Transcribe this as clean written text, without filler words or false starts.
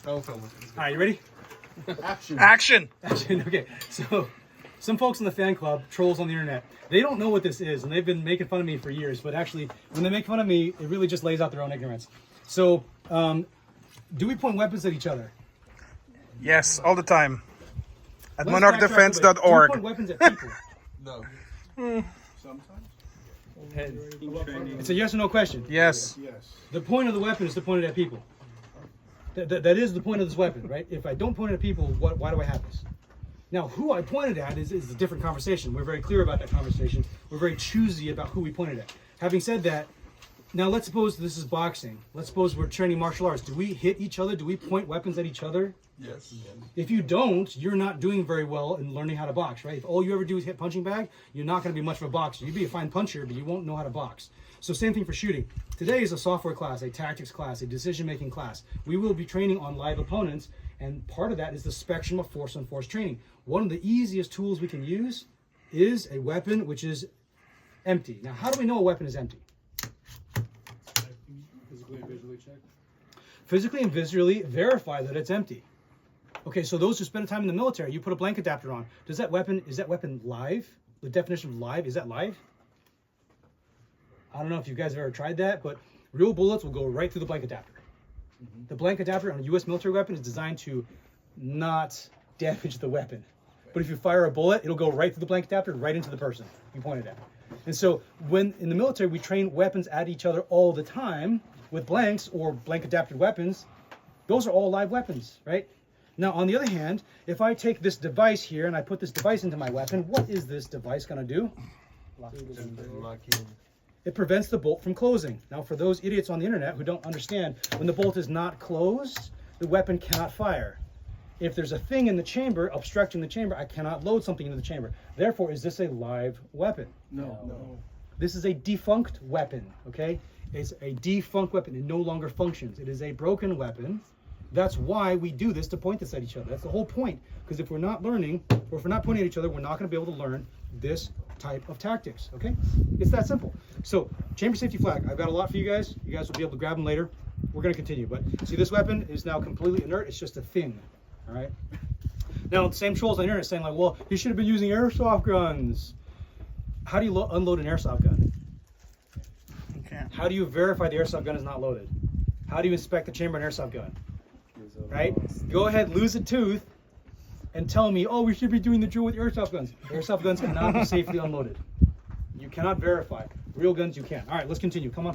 I'll film it. All right, you ready? Action. Action! Action. Okay, so some folks in the fan club, trolls on the internet, they don't know what this is, and they've been making fun of me for years. But actually, when they make fun of me, it really just lays out their own ignorance. So, do we point weapons at each other? Yes, all the time. At Let's backtrack a bit. Do we monarchdefense.org. point weapons at people? No. Sometimes. It's a yes or no question. Yes. Yes. The point of the weapon is to point it at people. That is the point of this weapon, right? If I don't point it at people, why do I have this? Now, who I pointed at is a different conversation. We're very clear about that conversation. We're very choosy about who we pointed at. Having said that, now let's suppose this is boxing. Let's suppose we're training martial arts. Do we hit each other? Do we point weapons at each other? Yes. If you don't, you're not doing very well in learning how to box, right? If all you ever do is hit punching bag, you're not going to be much of a boxer. You'd be a fine puncher, but you won't know how to box. So same thing for shooting. Today is a software class, a tactics class, a decision-making class. We will be training on live opponents, and part of that is the spectrum of force on force training. One of the easiest tools we can use is a weapon which is empty. Now, how do we know a weapon is empty? Physically and visually check. Physically and visually verify that it's empty. Okay, so those who spend time in the military, you put a blank adapter on. Is that weapon live? The definition of live, is that live? I don't know if you guys have ever tried that, but real bullets will go right through the blank adapter. The blank adapter on a U.S. military weapon is designed to not damage the weapon. But if you fire a bullet, it'll go right through the blank adapter, right into the person you pointed at. And so when in the military, we train weapons at each other all the time with blanks or blank adapted weapons. Those are all live weapons, right? Now, on the other hand, if I take this device here and I put this device into my weapon, what is this device going to do? It prevents the bolt from closing. Now, for those idiots on the internet who don't understand, when the bolt is not closed, the weapon cannot fire. If there's a thing in the chamber obstructing the chamber, I cannot load something into the chamber. Therefore, is this a live weapon? No. This is a defunct weapon, okay? It's a defunct weapon. It no longer functions. It is a broken weapon. That's why we do this, to point this at each other. That's the whole point. Because if we're not learning, or if we're not pointing at each other, we're not going to be able to learn this type of tactics, okay? It's that simple. So, chamber safety flag. I've got a lot for you guys. You guys will be able to grab them later. We're going to continue. But see, this weapon is now completely inert. It's just a thing, all right? Now, the same trolls on the internet saying like, well, you should have been using airsoft guns. How do you unload an airsoft gun? Okay. How do you verify the airsoft gun is not loaded? How do you inspect the chamber of an airsoft gun? Right? Go ahead, lose a tooth, and tell me, oh, we should be doing the drill with airsoft guns. Airsoft guns cannot be safely unloaded. You cannot verify. Real guns, you can. All right, let's continue. Come on.